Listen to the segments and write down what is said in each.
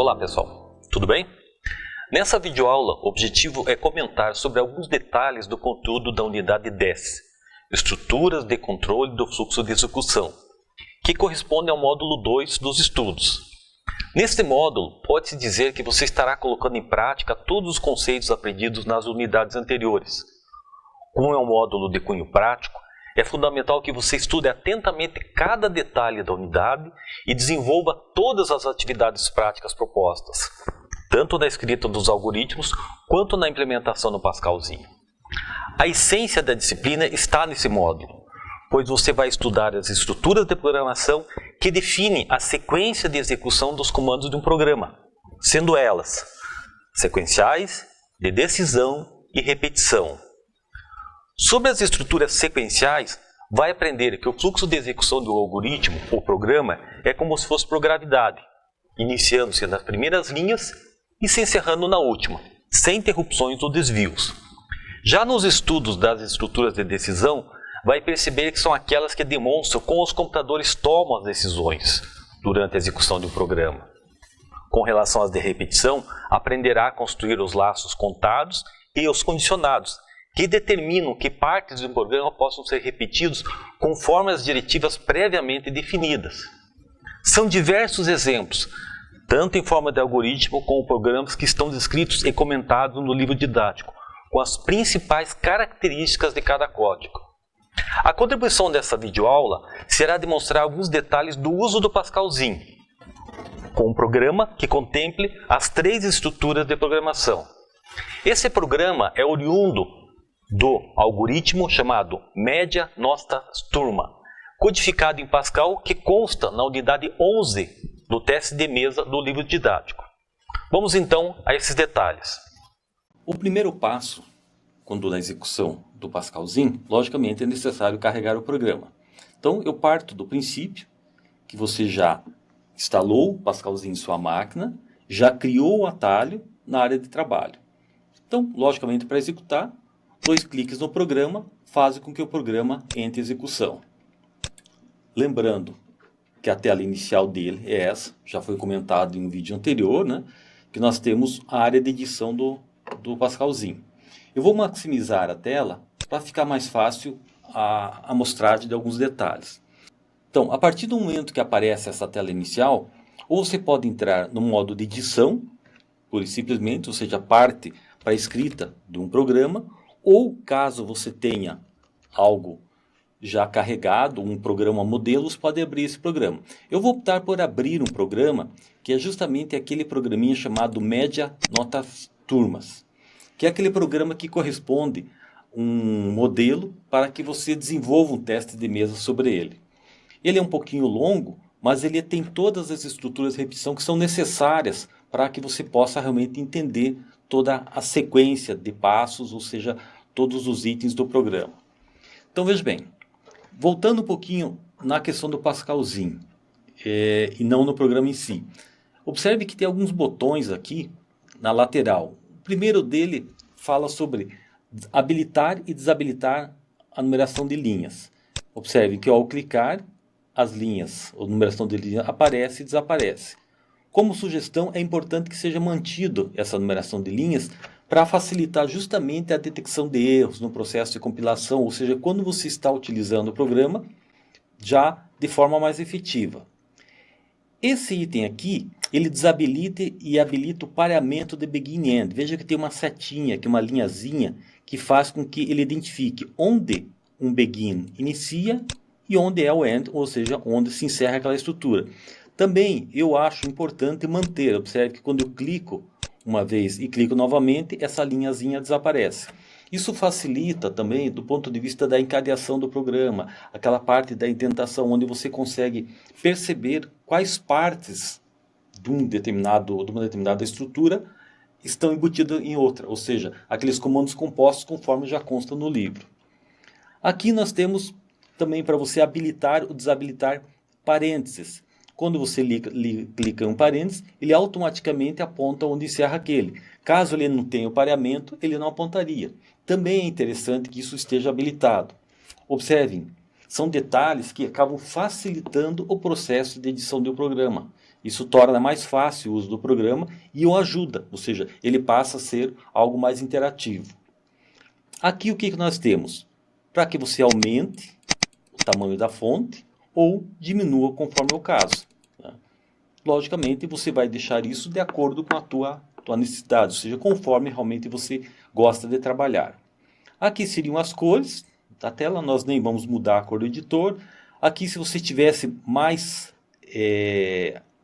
Olá pessoal, tudo bem? Nessa videoaula, o objetivo é comentar sobre alguns detalhes do conteúdo da unidade 10, Estruturas de Controle do Fluxo de Execução, que corresponde ao módulo 2 dos estudos. Neste módulo, pode-se dizer que você estará colocando em prática todos os conceitos aprendidos nas unidades anteriores. Como é um módulo de cunho prático, é fundamental que você estude atentamente cada detalhe da unidade e desenvolva todas as atividades práticas propostas, tanto na escrita dos algoritmos quanto na implementação no Pascalzinho. A essência da disciplina está nesse módulo, pois você vai estudar as estruturas de programação que definem a sequência de execução dos comandos de um programa, sendo elas sequenciais, de decisão e repetição. Sobre as estruturas sequenciais, vai aprender que o fluxo de execução do algoritmo ou programa é como se fosse por gravidade, iniciando-se nas primeiras linhas e se encerrando na última, sem interrupções ou desvios. Já nos estudos das estruturas de decisão, vai perceber que são aquelas que demonstram como os computadores tomam as decisões durante a execução de um programa. Com relação às de repetição, aprenderá a construir os laços contados e os condicionados, que determinam que partes de um programa possam ser repetidos conforme as diretivas previamente definidas. São diversos exemplos, tanto em forma de algoritmo como programas que estão descritos e comentados no livro didático, com as principais características de cada código. A contribuição dessa videoaula será demonstrar alguns detalhes do uso do Pascalzinho, com um programa que contemple as 3 estruturas de programação. Esse programa é oriundo do algoritmo chamado Média Nostra Turma, codificado em Pascal, que consta na unidade 11 do teste de mesa do livro didático. Vamos então a esses detalhes. O primeiro passo, quando na execução do Pascalzinho, logicamente é necessário carregar o programa. Então eu parto do princípio que você já instalou o Pascalzinho em sua máquina, já criou o atalho na área de trabalho. Então, logicamente, para executar, 2 cliques no programa fazem com que o programa entre em execução. Lembrando que a tela inicial dele é essa, já foi comentado em um vídeo anterior, né? Que nós temos a área de edição do Pascalzinho. Eu vou maximizar a tela para ficar mais fácil a amostragem de alguns detalhes. Então, a partir do momento que aparece essa tela inicial, ou você pode entrar no modo de edição, pura e simplesmente, ou seja, parte para a escrita de um programa, ou caso você tenha algo já carregado, um programa modelo, você pode abrir esse programa. Eu vou optar por abrir um programa que é justamente aquele programinha chamado Média Notas Turmas, que é aquele programa que corresponde um modelo para que você desenvolva um teste de mesa sobre ele. Ele é um pouquinho longo, mas ele tem todas as estruturas de repetição que são necessárias para que você possa realmente entender toda a sequência de passos, ou seja, todos os itens do programa. Então veja bem, voltando um pouquinho na questão do Pascalzinho, e não no programa em si. Observe que tem alguns botões aqui na lateral. O primeiro dele fala sobre habilitar e desabilitar a numeração de linhas. Observe que ao clicar, as linhas, a numeração de linhas aparece e desaparece. Como sugestão, é importante que seja mantido essa numeração de linhas para facilitar justamente a detecção de erros no processo de compilação, ou seja, quando você está utilizando o programa, já de forma mais efetiva. Esse item aqui, ele desabilita e habilita o pareamento de begin e end. Veja que tem uma setinha, aqui uma linhazinha, que faz com que ele identifique onde um begin inicia e onde é o end, ou seja, onde se encerra aquela estrutura. Também eu acho importante manter, observe que quando eu clico uma vez e clico novamente, essa linhazinha desaparece. Isso facilita também do ponto de vista da encadeação do programa, aquela parte da indentação onde você consegue perceber quais partes de uma determinada estrutura estão embutidas em outra, ou seja, aqueles comandos compostos conforme já consta no livro. Aqui nós temos também para você habilitar ou desabilitar parênteses. Quando você clica em um parênteses, ele automaticamente aponta onde encerra aquele. Caso ele não tenha o pareamento, ele não apontaria. Também é interessante que isso esteja habilitado. Observem, são detalhes que acabam facilitando o processo de edição do programa. Isso torna mais fácil o uso do programa e o ajuda, ou seja, ele passa a ser algo mais interativo. Aqui o que nós temos? Para que você aumente o tamanho da fonte ou diminua conforme o caso. Né? Logicamente, você vai deixar isso de acordo com a tua necessidade, ou seja, conforme realmente você gosta de trabalhar. Aqui seriam as cores da tela, nós nem vamos mudar a cor do editor. Aqui, se você tivesse mais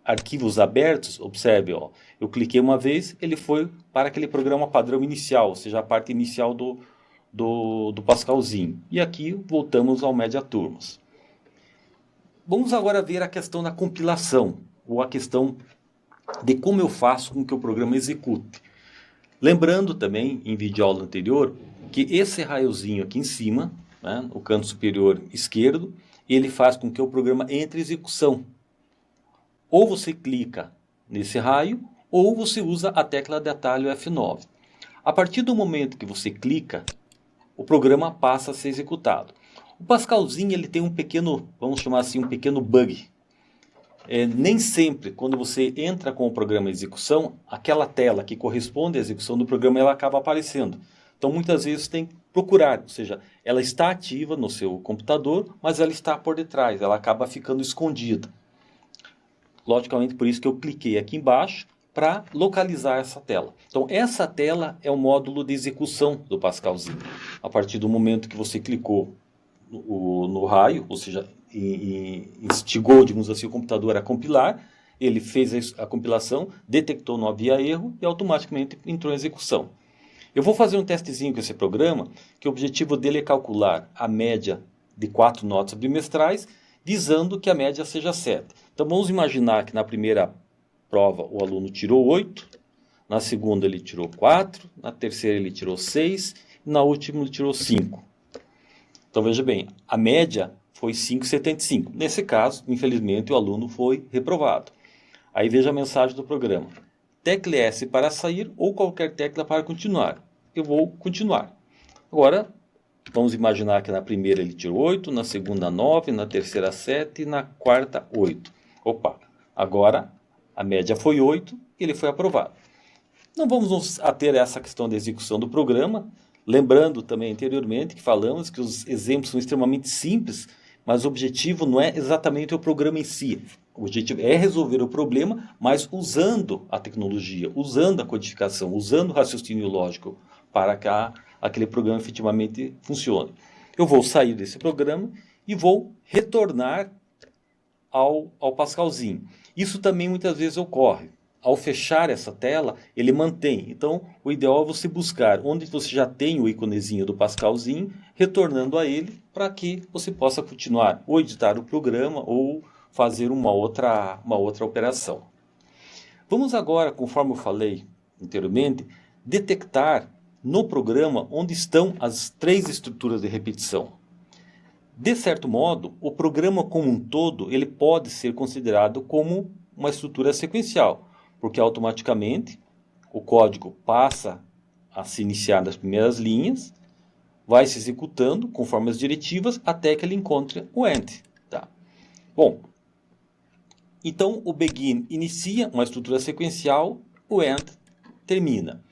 arquivos abertos, observe, ó, eu cliquei uma vez, ele foi para aquele programa padrão inicial, ou seja, a parte inicial do Pascalzinho. E aqui voltamos ao Média Turmas. Vamos agora ver a questão da compilação, ou a questão de como eu faço com que o programa execute. Lembrando também, em videoaula anterior, que esse raiozinho aqui em cima, né, no canto superior esquerdo, ele faz com que o programa entre em execução. Ou você clica nesse raio, ou você usa a tecla de atalho F9. A partir do momento que você clica, o programa passa a ser executado. O Pascalzinho ele tem um pequeno, vamos chamar assim, um pequeno bug. Nem sempre, quando você entra com o programa em execução, aquela tela que corresponde à execução do programa, ela acaba aparecendo. Então, muitas vezes tem que procurar, ou seja, ela está ativa no seu computador, mas ela está por detrás, ela acaba ficando escondida. Logicamente, por isso que eu cliquei aqui embaixo para localizar essa tela. Então, essa tela é o módulo de execução do Pascalzinho. A partir do momento que você clicou no raio, ou seja, instigou, digamos assim, o computador a compilar, ele fez a compilação, detectou não havia erro e automaticamente entrou em execução. Eu vou fazer um testezinho com esse programa, que o objetivo dele é calcular a média de 4 notas bimestrais, visando que a média seja 7. Então vamos imaginar que na primeira prova o aluno tirou 8, na segunda ele tirou 4, na terceira ele tirou 6, e na última ele tirou 5. Então veja bem, a média foi 5,75. Nesse caso, infelizmente, o aluno foi reprovado. Aí veja a mensagem do programa. Tecle S para sair ou qualquer tecla para continuar. Eu vou continuar. Agora, vamos imaginar que na primeira ele tirou 8, na segunda 9, na terceira 7 e na quarta 8. Opa, agora a média foi 8 e ele foi aprovado. Não vamos nos ater a essa questão da execução do programa, lembrando também anteriormente que falamos que os exemplos são extremamente simples, mas o objetivo não é exatamente o programa em si. O objetivo é resolver o problema, mas usando a tecnologia, usando a codificação, usando o raciocínio lógico para que aquele programa efetivamente funcione. Eu vou sair desse programa e vou retornar ao Pascalzinho. Isso também muitas vezes ocorre. Ao fechar essa tela, ele mantém. Então, o ideal é você buscar onde você já tem o íconezinho do Pascalzinho, retornando a ele para que você possa continuar ou editar o programa ou fazer uma outra operação. Vamos agora, conforme eu falei anteriormente, detectar no programa onde estão as 3 estruturas de repetição. De certo modo, o programa como um todo ele pode ser considerado como uma estrutura sequencial, porque automaticamente o código passa a se iniciar nas primeiras linhas, vai se executando conforme as diretivas até que ele encontre o end. Tá? Bom, então o begin inicia uma estrutura sequencial, o end termina.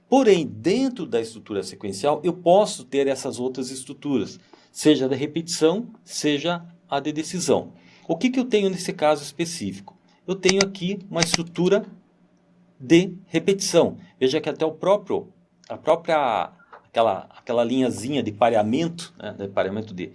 Porém, dentro da estrutura sequencial, eu posso ter essas outras estruturas, seja a de repetição, seja a de decisão. O que eu tenho nesse caso específico? Eu tenho aqui uma estrutura de repetição. Veja que até aquela linhazinha de pareamento, né, de pareamento de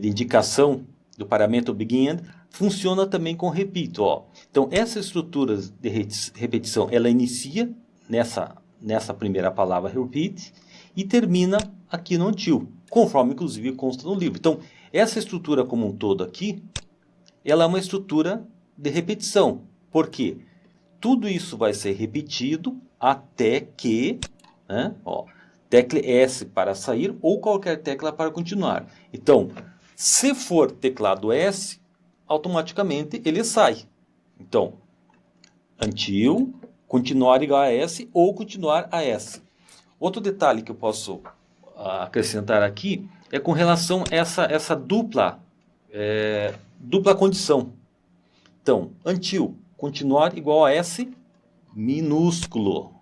indicação do pareamento begin-end, funciona também com repeat. Ó. Então, essa estrutura de repetição, ela inicia nessa primeira palavra repeat e termina aqui no until, conforme inclusive consta no livro. Então, essa estrutura como um todo aqui, ela é uma estrutura de repetição. Por quê? Tudo isso vai ser repetido até que, né, ó, tecle S para sair ou qualquer tecla para continuar. Então, se for teclado S, automaticamente ele sai. Então, until, continuar igual a S ou continuar a S. Outro detalhe que eu posso acrescentar aqui é com relação a essa dupla condição. Então, until, continuar igual a S minúsculo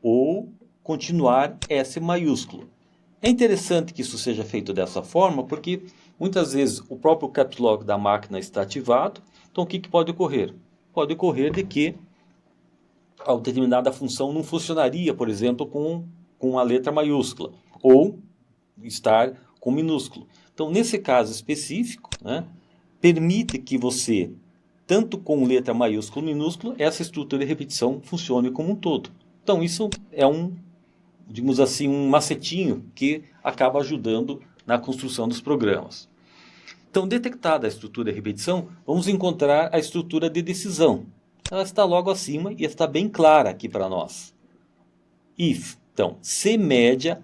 ou continuar S maiúsculo. É interessante que isso seja feito dessa forma, porque muitas vezes o próprio caps lock da máquina está ativado. Então o que pode ocorrer? Pode ocorrer de que a determinada função não funcionaria, por exemplo, com a letra maiúscula, ou estar com minúsculo. Então, nesse caso específico, né, permite que você, tanto com letra maiúscula ou minúscula, essa estrutura de repetição funcione como um todo. Então, isso é digamos assim, um macetinho que acaba ajudando na construção dos programas. Então, detectada a estrutura de repetição, vamos encontrar a estrutura de decisão. Ela está logo acima e está bem clara aqui para nós. If, então, se média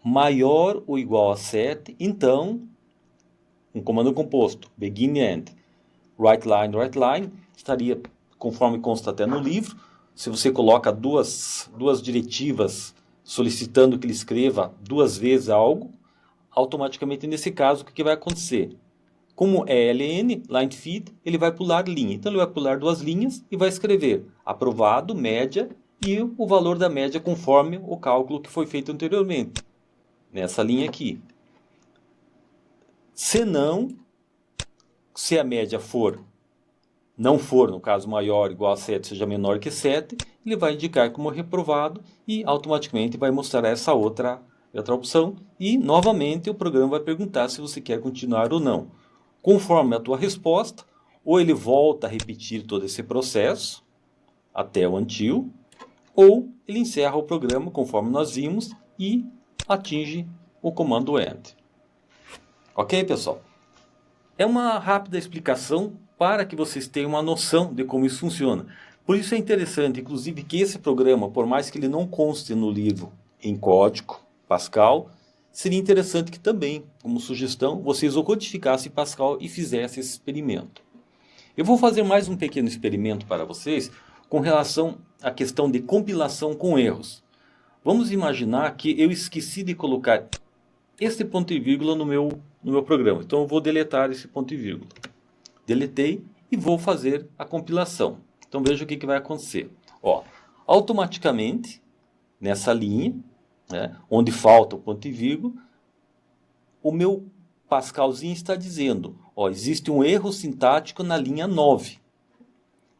maior ou igual a 7, então, um comando composto, begin e end, write line, estaria, conforme consta até no livro, se você coloca duas diretivas solicitando que ele escreva 2 vezes algo, automaticamente nesse caso o que vai acontecer? Como é ln, line feed, ele vai pular linha. Então ele vai pular 2 linhas e vai escrever aprovado, média e o valor da média conforme o cálculo que foi feito anteriormente. Nessa linha aqui. Se a média não for, no caso maior ou igual a 7, seja menor que 7, ele vai indicar como reprovado e automaticamente vai mostrar essa outra opção. E novamente o programa vai perguntar se você quer continuar ou não. Conforme a tua resposta, ou ele volta a repetir todo esse processo até o until, ou ele encerra o programa conforme nós vimos e atinge o comando end. Ok, pessoal? É uma rápida explicação para que vocês tenham uma noção de como isso funciona. Por isso é interessante, inclusive, que esse programa, por mais que ele não conste no livro em código Pascal, seria interessante que também, como sugestão, vocês o codificassem em Pascal e fizessem esse experimento. Eu vou fazer mais um pequeno experimento para vocês com relação à questão de compilação com erros. Vamos imaginar que eu esqueci de colocar este ponto e vírgula no meu programa. Então eu vou deletar esse ponto e vírgula. Deletei e vou fazer a compilação. Então veja o que vai acontecer. Ó, automaticamente, nessa linha, né, onde falta o ponto e vírgula, o meu Pascalzinho está dizendo, ó, existe um erro sintático na linha 9.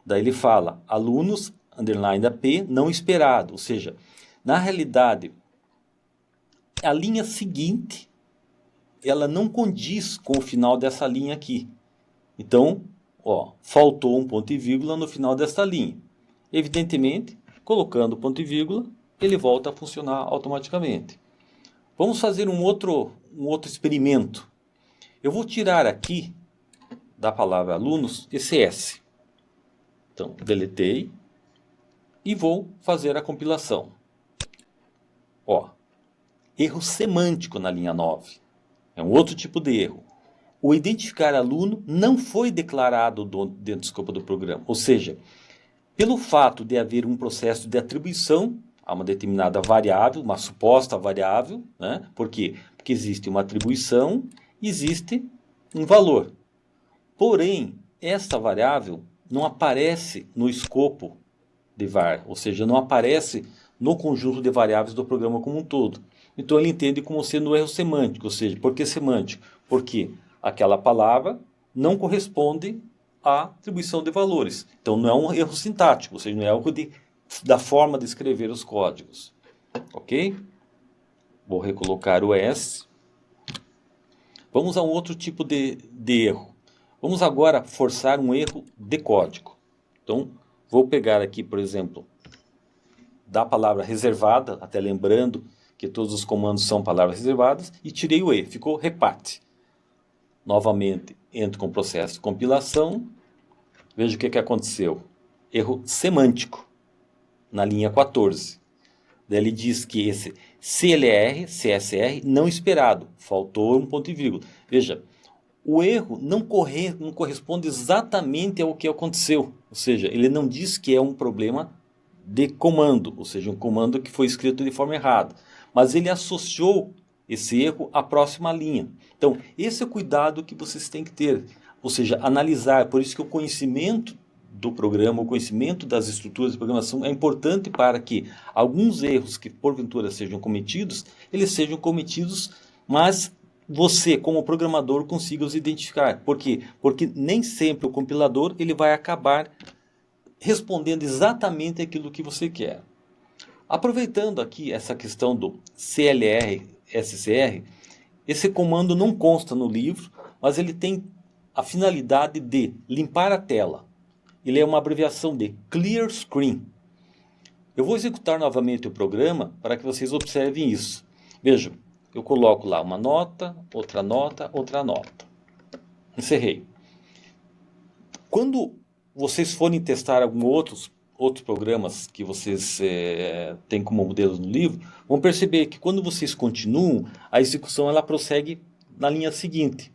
Daí ele fala, alunos, underline AP, não esperado. Ou seja, na realidade, a linha seguinte, ela não condiz com o final dessa linha aqui. Então, ó, faltou um ponto e vírgula no final dessa linha. Evidentemente, colocando ponto e vírgula, ele volta a funcionar automaticamente. Vamos fazer um outro experimento. Eu vou tirar aqui da palavra alunos esse S. Então, deletei e vou fazer a compilação. Ó, erro semântico na linha 9. É um outro tipo de erro. O identificar aluno não foi declarado dentro do escopo do programa. Ou seja, pelo fato de haver um processo de atribuição a uma determinada variável, uma suposta variável, né? Por quê? Porque existe uma atribuição e existe um valor. Porém, esta variável não aparece no escopo de var, ou seja, não aparece no conjunto de variáveis do programa como um todo. Então ele entende como sendo um erro semântico, ou seja, por que semântico? Porque aquela palavra não corresponde à atribuição de valores. Então não é um erro sintático, ou seja, não é algo da forma de escrever os códigos. Ok? Vou recolocar o S. Vamos a um outro tipo de erro. Vamos agora forçar um erro de código. Então, vou pegar aqui, por exemplo, da palavra reservada, até lembrando que todos os comandos são palavras reservadas, e tirei o E, ficou repate. Novamente, entro com o processo de compilação, veja o que aconteceu. Erro semântico, na linha 14. Daí ele diz que esse CLR, CSR, não esperado, faltou um ponto e vírgula. Veja, o erro não corresponde exatamente ao que aconteceu, ou seja, ele não diz que é um problema de comando, ou seja, um comando que foi escrito de forma errada, mas ele associou esse erro à próxima linha. Então, esse é o cuidado que vocês têm que ter, ou seja, analisar. Por isso que o conhecimento do programa, o conhecimento das estruturas de programação é importante para que alguns erros que porventura sejam cometidos, eles sejam cometidos, mas você, como programador, consiga os identificar. Por quê? Porque nem sempre o compilador ele vai acabar respondendo exatamente aquilo que você quer. Aproveitando aqui essa questão do CLR, SCR, esse comando não consta no livro, mas ele tem a finalidade de limpar a tela. Ele é uma abreviação de Clear Screen. Eu vou executar novamente o programa para que vocês observem isso. Vejam, eu coloco lá uma nota, outra nota, outra nota. Encerrei. Quando vocês forem testar alguns outros programas que vocês têm como modelo no livro, vão perceber que quando vocês continuam, a execução ela prossegue na linha seguinte.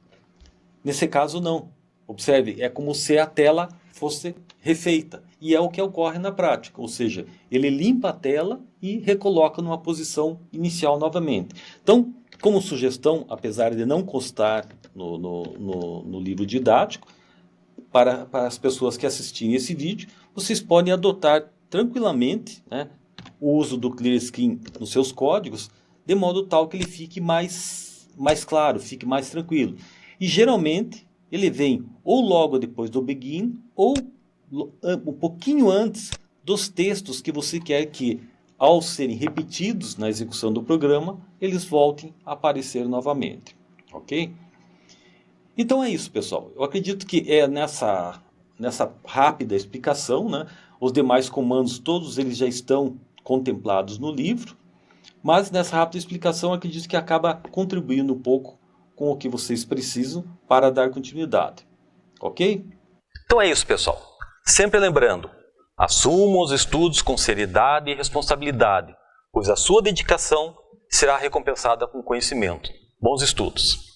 Nesse caso não. Observe, é como se a tela fosse refeita. E é o que ocorre na prática. Ou seja, ele limpa a tela e recoloca numa posição inicial novamente. Então, como sugestão, apesar de não constar no livro didático, para as pessoas que assistirem esse vídeo, vocês podem adotar tranquilamente, né, o uso do Clear Screen nos seus códigos, de modo tal que ele fique mais claro, fique mais tranquilo. E geralmente ele vem ou logo depois do begin ou um pouquinho antes dos textos que você quer que, ao serem repetidos na execução do programa, eles voltem a aparecer novamente. Ok? Então é isso, pessoal. Eu acredito que é nessa rápida explicação, né, os demais comandos, todos eles já estão contemplados no livro, mas nessa rápida explicação eu acredito que acaba contribuindo um pouco com o que vocês precisam para dar continuidade. Ok? Então é isso, pessoal. Sempre lembrando, assumam os estudos com seriedade e responsabilidade, pois a sua dedicação será recompensada com conhecimento. Bons estudos!